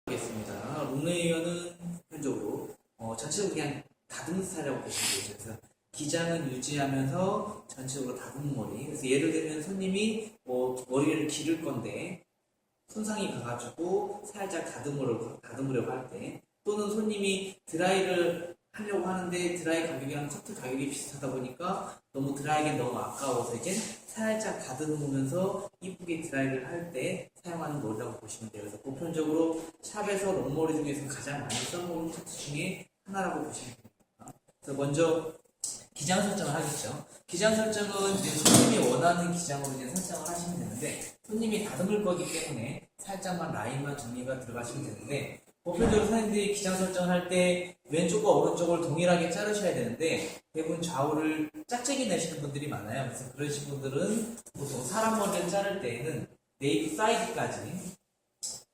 하겠습니다. 롱레이어는 보편적으로 전체적으로 그냥 다듬는 스타일이라고 보시면 되죠. 그래서 기장은 유지하면서 전체적으로 다듬는 머리. 그래서 예를 들면 손님이 머리를 기를 건데 손상이 가가지고 살짝 다듬으려고 할 때, 또는 손님이 드라이를 하려고 하는데 드라이 가격이랑 커트 가격이 비슷하다 보니까 너무 드라이기 너무 아까워서 이제 살짝 다듬으면서 이쁘게 드라이를 할 때 사용하는 머리라고 보시면 돼요. 그래서 보편적으로 샵에서 롱머리 중에서 가장 많이 써먹는 커트 중에 하나라고 보시면 됩니다. 그래서 먼저 기장 설정을 하겠죠. 기장 설정은 이제 손님이 원하는 기장으로 이제 설정을 하시면 되는데, 손님이 다듬을 거기 때문에 살짝만 라인만 정리가 들어가시면 되는데, 보편적으로 선생님들이 기장 설정을 할 때 왼쪽과 오른쪽을 동일하게 자르셔야 되는데, 대부분 좌우를 짝짝이 내시는 분들이 많아요. 그래서 그러신 분들은 보통 사람 머리를 자를 때에는 네이프 사이드까지,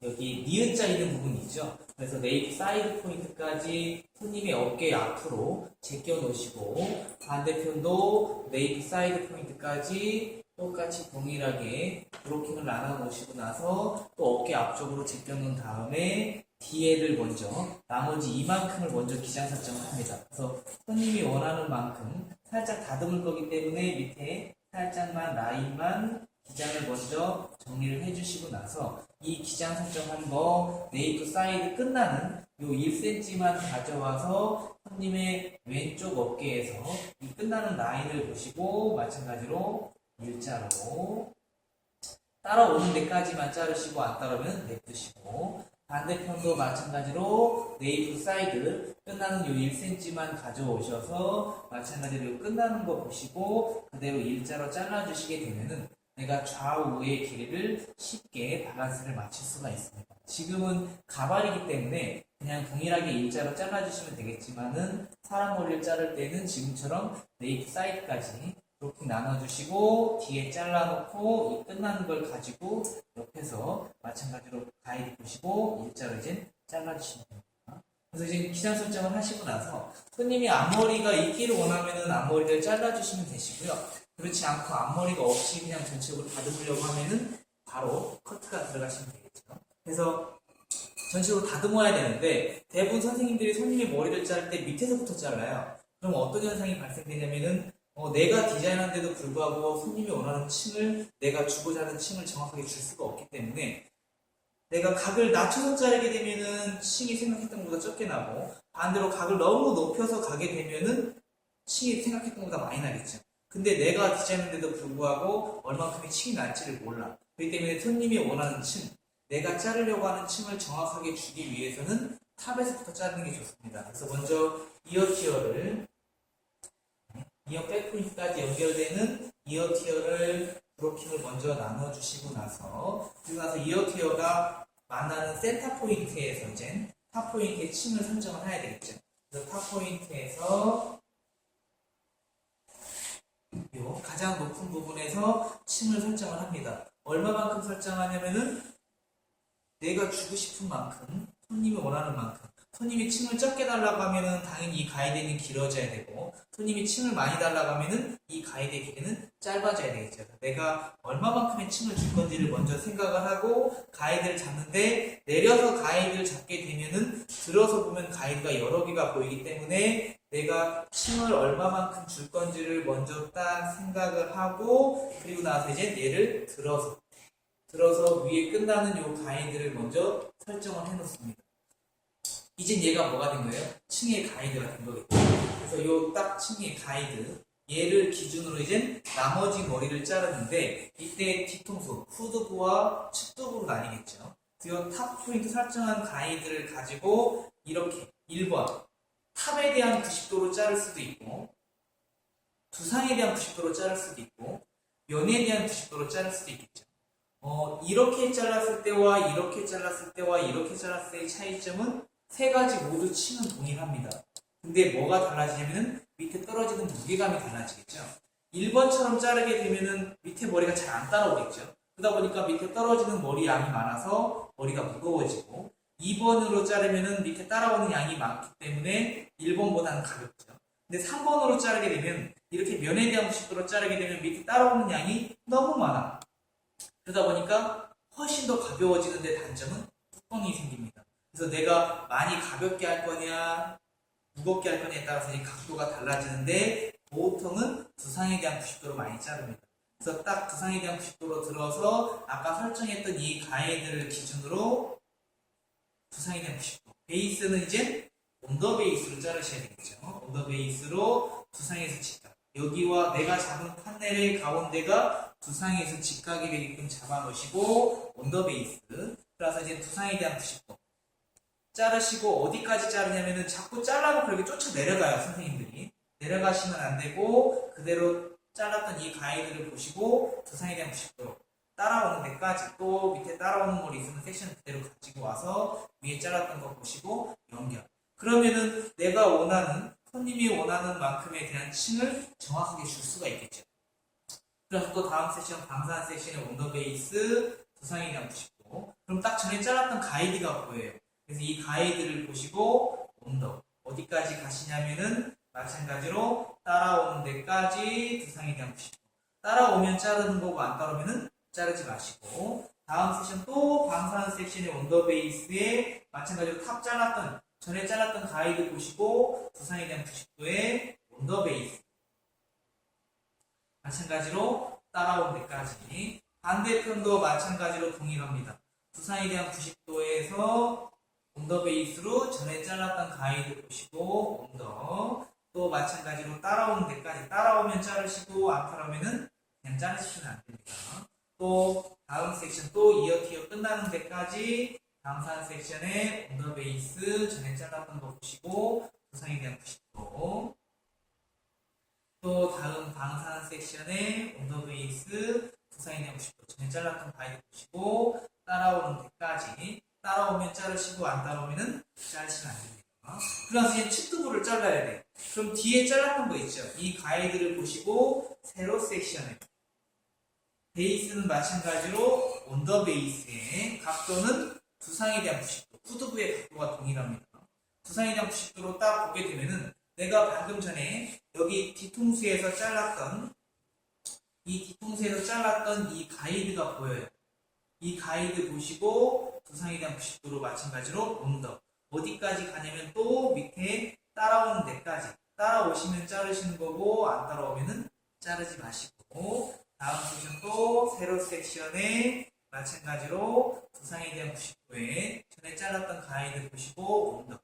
여기 니은자 있는 부분이 있죠. 그래서 네이프 사이드 포인트까지 손님의 어깨 앞으로 제껴 놓으시고, 반대편도 네이프 사이드 포인트까지 똑같이 동일하게 브로킹을 나눠 놓으시고 나서 또 어깨 앞쪽으로 제껴 놓은 다음에 뒤에를 먼저, 나머지 이만큼을 먼저 기장 설정을 합니다. 그래서 손님이 원하는 만큼 살짝 다듬을 거기 때문에 밑에 살짝만 라인만 기장을 먼저 정리를 해주시고 나서 이 기장 설정한 거 네이프 사이드 끝나는 요 1cm만 가져와서 손님의 왼쪽 어깨에서 이 끝나는 라인을 보시고 마찬가지로 일자로 따라오는 데까지만 자르시고 안 따라오면 냅두시고, 반대편도 마찬가지로 네이프 사이드 끝나는 요 1cm만 가져오셔서 마찬가지로 요 끝나는 거 보시고 그대로 일자로 잘라주시게 되면은 내가 좌우의 길이를 쉽게 밸런스를 맞출 수가 있습니다. 지금은 가발이기 때문에 그냥 동일하게 일자로 잘라주시면 되겠지만은 사람 머리를 자를 때는 지금처럼 네이프 사이드까지 이렇게 나눠주시고 뒤에 잘라놓고 이 끝나는 걸 가지고 옆에서 마찬가지로 가이드 보시고 일자로 이제 잘라주시면 됩니다. 그래서 이제 기장 설정을 하시고 나서 손님이 앞머리가 있기를 원하면은 앞머리를 잘라주시면 되시고요. 그렇지 않고 앞머리가 없이 그냥 전체적으로 다듬으려고 하면은 바로 커트가 들어가시면 되겠죠. 그래서 전체적으로 다듬어야 되는데 대부분 선생님들이 손님의 머리를 자를 때 밑에서부터 잘라요. 그럼 어떤 현상이 발생되냐면은 내가 디자인한데도 불구하고 손님이 원하는 층을, 내가 주고자 하는 층을 정확하게 줄 수가 없기 때문에 내가 각을 낮춰서 자르게 되면은 층이 생각했던 것보다 적게 나고, 반대로 각을 너무 높여서 가게 되면은 층이 생각했던 것보다 많이 나겠죠. 근데 내가 디자인한데도 불구하고 얼마큼의 층이 날지를 몰라. 그렇기 때문에 손님이 원하는 층, 내가 자르려고 하는 층을 정확하게 주기 위해서는 탑에서부터 자르는 게 좋습니다. 그래서 먼저 이어 티어를, 이어 백포인트까지 연결되는 이어 티어를 브로킹을 먼저 나눠주시고 나서, 그리고 나서 이어 티어가 만나는 센터 포인트에서 이제 탑 포인트의 층을 선정을 해야 되겠죠. 그래서 탑 포인트에서 요 가장 높은 부분에서 층을 설정을 합니다. 얼마만큼 설정하냐면은 내가 주고 싶은 만큼, 손님이 원하는 만큼. 손님이 층을 적게 달라고 하면은 당연히 이 가이드는 길어져야 되고, 손님이 층을 많이 달라고 하면은 이 가이드의 길이는 짧아져야 되겠죠. 내가 얼마만큼의 층을 줄 건지를 먼저 생각을 하고 가이드를 잡는데, 내려서 가이드를 잡게 되면은 들어서 보면 가이드가 여러 개가 보이기 때문에 내가 층을 얼마만큼 줄 건지를 먼저 딱 생각을 하고, 그리고 나서 이제 얘를 들어서 위에 끝나는 요 가이드를 먼저 설정을 해 놓습니다. 이젠 얘가 뭐가 된 거예요? 층의 가이드가 된 거겠죠. 그래서 요 딱 층의 가이드, 얘를 기준으로 이제 나머지 머리를 자르는데, 이때 뒤통수, 후두부와 측두부로 나뉘겠죠. 이 탑 포인트 설정한 가이드를 가지고 이렇게 1번 탑에 대한 90도로 자를 수도 있고, 두상에 대한 90도로 자를 수도 있고, 면에 대한 90도로 자를 수도 있겠죠. 이렇게 잘랐을 때와 이렇게 잘랐을 때와 이렇게 잘랐을 때의 차이점은 세 가지 모두 층은 동일합니다. 근데 뭐가 달라지냐면은 밑에 떨어지는 무게감이 달라지겠죠. 1번처럼 자르게 되면은 밑에 머리가 잘 안 따라오겠죠. 그러다 보니까 밑에 떨어지는 머리 양이 많아서 머리가 무거워지고, 2번으로 자르면은 밑에 따라오는 양이 많기 때문에 1번보다는 가볍죠. 근데 3번으로 자르게 되면 이렇게 면에 대한 90도로 자르게 되면 밑에 따라오는 양이 너무 많아. 그러다 보니까 훨씬 더 가벼워지는데 단점은 뚜껑이 생깁니다. 그래서 내가 많이 가볍게 할 거냐 무겁게 할 거냐에 따라서 이 각도가 달라지는데 보통은 두상에 대한 90도로 많이 자릅니다. 그래서 딱 두상에 대한 90도로 들어서 아까 설정했던 이 가이드를 기준으로 두상에 대한 90도. 베이스는 이제 온더 베이스로 자르셔야 되겠죠. 온더 베이스로 두상에서 직각. 여기와 내가 잡은 판넬의 가운데가 두상에서 직각이 되게끔 잡아 놓으시고 온더 베이스. 그래서 이제 두상에 대한 90도. 자르시고 어디까지 자르냐면은 자꾸 잘라놓고 이렇게 쫓아 내려가요, 선생님들이. 내려가시면 안 되고 그대로 잘랐던 이 가이드를 보시고 두상에 대한 90도 따라오는 데까지 또 밑에 따라오는 걸 있으면 섹션 그대로 가지고 와서 위에 잘랐던 거 보시고 연결. 그러면은 내가 원하는 손님이 원하는 만큼에 대한 층을 정확하게 줄 수가 있겠죠. 그래서 또 다음 세션 방산 섹션의 온더 베이스 두상에 대한 90도. 그럼 딱 전에 잘랐던 가이드가 보여요. 그래서 이 가이드를 보시고 온더 어디까지 가시냐면은 마찬가지로 따라오는 데까지 두상에 대한 90도. 따라오면 자르는 거고 안 따라오면은 자르지 마시고 다음 세션 또 방사선 섹션의 온더 베이스에 마찬가지로 탑 잘랐던 전에 잘랐던 가이드 보시고 두상에 대한 90도의 온더 베이스 마찬가지로 따라오는 데까지 반대편도 마찬가지로 동일합니다. 두상에 대한 90도에서 온더 베이스로 전에 잘랐던 가이드 보시고 온더 또 마찬가지로 따라오는 데까지 따라오면 자르시고 안 따라오면은 그냥 자르시면 안 됩니다. 또 다음 섹션 또 이어티어 끝나는 데까지 방산 섹션의 온더 베이스 전에 잘랐던 거 보시고 두상에 대한 90도 또 다음 방산 섹션의 온더 베이스 두상에 대한 90도 전에 잘랐던 가이드 보시고 따라오는 데까지 따라오면 자르시고 안 따라오면은 자르시면 안 됩니다. 그래서 이제 측두부를 잘라야 돼. 그럼 뒤에 잘랐던 거 있죠. 이 가이드를 보시고 세로 섹션에 베이스는 마찬가지로 온더 베이스의 각도는 두상에 대한 90도, 후두부의 각도가 동일합니다. 두상에 대한 90도로 딱 보게 되면은 내가 방금 전에 여기 뒤통수에서 잘랐던 이 가이드가 보여요. 이 가이드 보시고 두상에 대한 90도로 마찬가지로 온더 어디까지 가냐면 또 밑에 따라오는 데까지 따라오시면 자르시는 거고 안 따라오면은 자르지 마시고 다음 섹션 또 세로 섹션에 마찬가지로 두상에 대한 90도에 전에 잘랐던 가이드 보시고 온더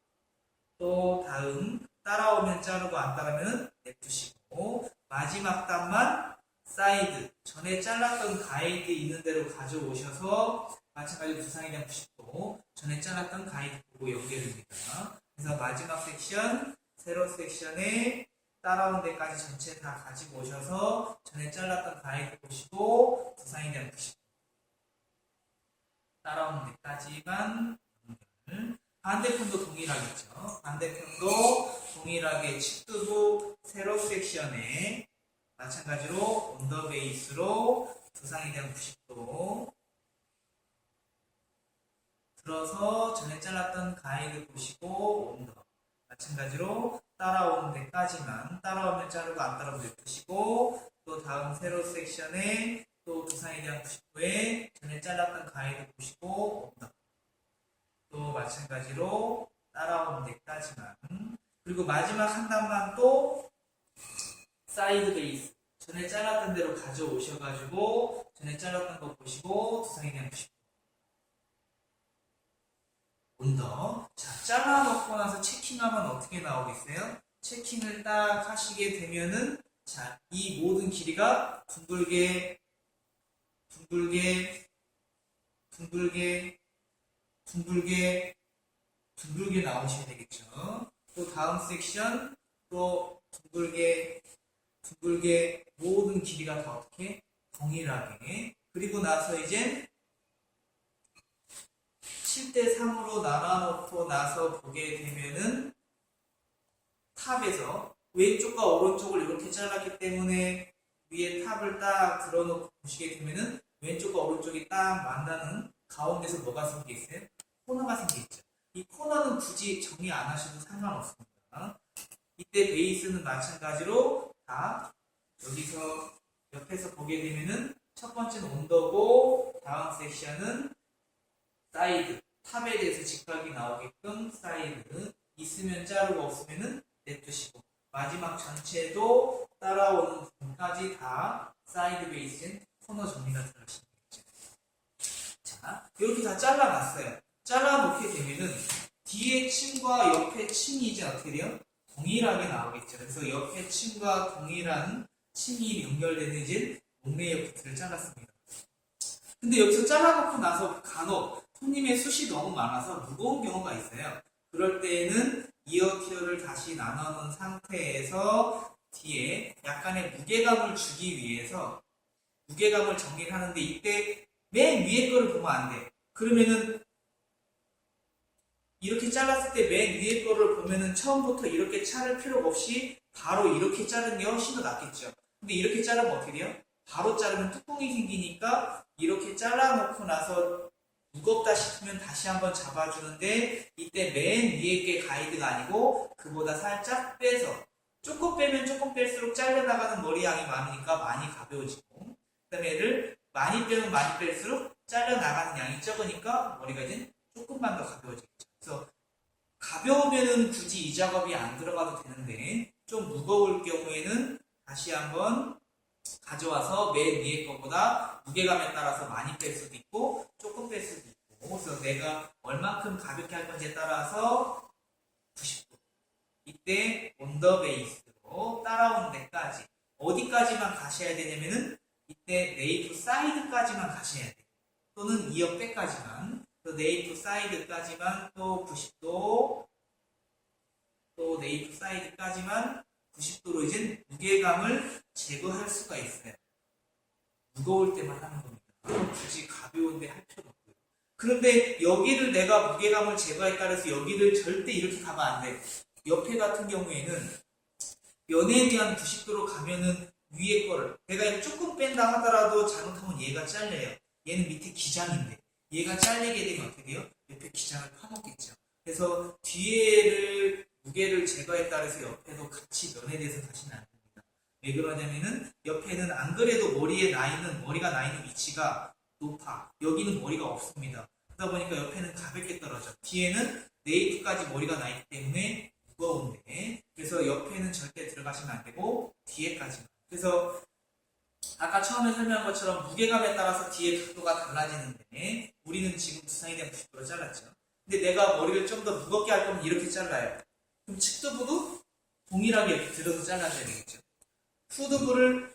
또 다음 따라오면 자르고 안 따라오면 냅두시고 마지막 단만 사이드 전에 잘랐던 가이드 있는 대로 가져오셔서 마찬가지로 두상에 대한 90도 전에 잘랐던 가이드 보고 연결됩니다. 그래서 마지막 섹션 세로 섹션에 따라오는 데까지 전체 다 가지고 오셔서 전에 잘랐던 가이드 보시고 두상에 대한 90도 따라오는 데까지만 연결. 반대편도 동일하겠죠. 반대편도 동일하게 측두부 세로 섹션에 마찬가지로 온더 베이스로 두상에 대한 90도 들어서 전에 잘랐던 가이드 보시고 온더 마찬가지로 따라오는 데까지만 따라오면 자르고 안 따라오면 냅두시고 또 다음 세로 섹션에 또 두상에 대한 90도에 전에 잘랐던 가이드 보시고 온더 또 마찬가지로 따라오는 데까지만 그리고 마지막 한 단만 또 사이드 베이스 전에 잘랐던 대로 가져오셔가지고 전에 잘랐던 거 보시고 두상에 대한 90도 온더 자 잘라놓고 나서 체킹하면 어떻게 나오겠어요? 체킹을 딱 하시게 되면은 자 이 모든 길이가 둥글게 나오셔야 되겠죠. 또 다음 sek션 또 둥글게 모든 길이가 다 어떻게 동일하게 그리고 나서 이제 7대3으로 나눠놓고 나서 보게 되면은 탑에서 왼쪽과 오른쪽을 이렇게 잘랐기 때문에 위에 탑을 딱 들어놓고 보시게 되면은 왼쪽과 오른쪽이 딱 만나는 가운데서 뭐가 생기겠어요? 코너가 생기겠죠. 이 코너는 굳이 정리 안 하셔도 상관없습니다. 이때 베이스는 마찬가지로 다 여기서 옆에서 보게 되면은 첫 번째는 온더고 다음 섹션은 사이드 탑에 대해서 직각이 나오게끔 사이드 있으면 자르고 없으면은 냅두시고 마지막 전체도 따라오는 부분까지 다 사이드 베이스인 코너 정리가 들어가시면 되겠죠. 자, 이렇게 다 잘라놨어요. 잘라놓게 되면은 뒤에 층과 옆에 층이 이제 어떻게 돼요? 동일하게 나오겠죠. 그래서 옆에 층과 동일한 층이 연결되는 이제 롱레이어 커트를 잘랐습니다. 근데 여기서 잘라놓고 나서 간혹 손님의 숱이 너무 많아서 무거운 경우가 있어요. 그럴 때에는 이어티어를 다시 나눠놓은 상태에서 뒤에 약간의 무게감을 주기 위해서 무게감을 정리를 하는데 이때 맨 위에 거를 보면 안 돼. 그러면은 이렇게 잘랐을 때 맨 위에 거를 보면은 처음부터 이렇게 자를 필요가 없이 바로 이렇게 자르는 게 훨씬 더 낫겠죠. 근데 이렇게 자르면 어떻게 돼요? 바로 자르면 뚜껑이 생기니까 이렇게 잘라놓고 나서 무겁다 싶으면 다시 한번 잡아주는데 이때 맨 위에 게 가이드가 아니고 그보다 살짝 빼서 조금 빼면 조금 뺄수록 잘려나가는 머리 양이 많으니까 많이 가벼워지고 그 다음에 얘를 많이 빼면 많이 뺄수록 잘려나가는 양이 적으니까 머리가 이제 조금만 더 가벼워지겠죠. 그래서 가벼우면은 굳이 이 작업이 안 들어가도 되는데 좀 무거울 경우에는 다시 한번 가져와서 맨 위에 거보다 무게감에 따라서 많이 뺄 수도 있고 조금 뺄 수도 있고 그래서 내가 얼만큼 가볍게 할 건지에 따라서 90도 이때 온더 베이스로 따라오는 데까지 어디까지만 가셔야 되냐면은 이때 네이프 사이드까지만 가셔야 돼요. 또는 2역 빼까지만 네이프 사이드까지만 또 90도 또 네이프 사이드까지만 90도로 이제 무게감을 제거할 수가 있어요. 무거울 때만 하는 겁니다. 굳이 가벼운데 할 필요가 없고요. 그런데 여기를 내가 무게감을 제거했다 해서 여기를 절대 이렇게 가면 안 돼. 옆에 같은 경우에는 면에 대한 90도로 가면은 위에 거를 내가 조금 뺀다 하더라도 잘못하면 얘가 잘려요. 얘는 밑에 기장인데 얘가 잘리게 되면 어떻게 돼요? 옆에 기장을 파먹겠죠. 그래서 뒤에를 무게를 제거했다 해서 옆에도 같이 면에 대해서 가시면 안 됩니다. 왜 그러냐면은 옆에는 안 그래도 머리가 나 있는 위치가 높아. 여기는 머리가 없습니다. 그러다 보니까 옆에는 가볍게 떨어져. 뒤에는 네이프까지 머리가 나 있기 때문에 무거운데 그래서 옆에는 절대 들어가시면 안 되고 뒤에까지만. 그래서 아까 처음에 설명한 것처럼 무게감에 따라서 뒤에 각도가 달라지는데 우리는 지금 두상에 대한 90도로 잘랐죠. 근데 내가 머리를 좀 더 무겁게 할 거면 이렇게 잘라요. 그럼 측두부도 동일하게 이렇게 들어서 잘라줘야 되겠죠. 후두부를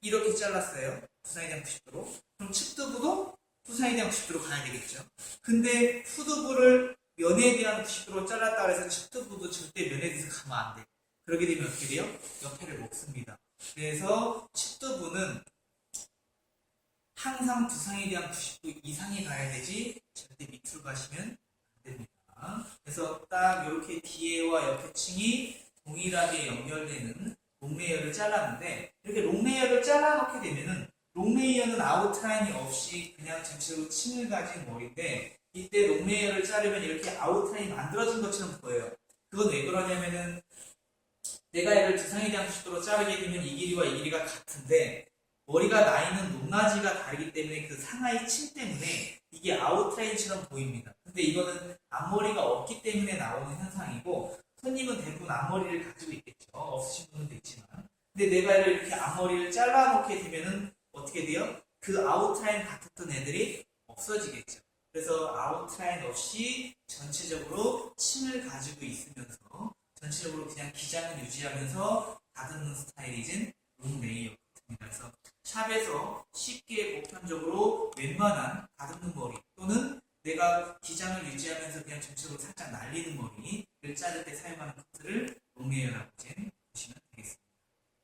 이렇게 잘랐어요. 두상에 대한 90도로. 그럼 측두부도 두상에 대한 90도로 가야 되겠죠. 근데 후두부를 면에 대한 90도로 잘랐다 그래서 측두부도 절대 면에 대해서 가면 안 돼. 그렇게 되면 어떻게 돼요? 옆에를 먹습니다. 그래서 측두부는 항상 두상에 대한 90도 이상이 가야 되지 절대 밑으로 가시면 안 됩니다. 그래서 딱 이렇게 뒤에와 옆에 층이 동일하게 연결되는 롱레이어를 잘랐는데 이렇게 롱레이어를 잘라놓게 되면은 롱레이어는 아웃라인이 없이 그냥 전체로 층을 가진 머리인데 이때 롱레이어를 자르면 이렇게 아웃라인이 만들어진 것처럼 보여요. 그건 왜 그러냐면은 내가 얘를 두상에 대한 90도로 자르게 되면 이 길이와 이 길이가 같은데 머리가 나 있는 높낮이가 다르기 때문에 그 상하이 층 때문에 이게 아웃라인처럼 보입니다. 근데 이거는 앞머리가 없기 때문에 나오는 현상이고 손님은 대부분 앞머리를 가지고 있겠죠. 없으신 분도 있지만 근데 내가 이렇게 앞머리를 잘라놓게 되면은 어떻게 돼요? 그 아웃라인 같았던 애들이 없어지겠죠. 그래서 아웃라인 없이 전체적으로 층을 가지고 있으면서 전체적으로 그냥 기장을 유지하면서 다듬는 스타일이진 롱레이어 같습니다. 그래서 샵에서 쉽게 보편적으로 웬만한 다듬는 머리 또는 내가 기장을 유지하면서 그냥 전체적으로 살짝 날리는 머리를 자를 때 사용하는 커트를 롱레이어라고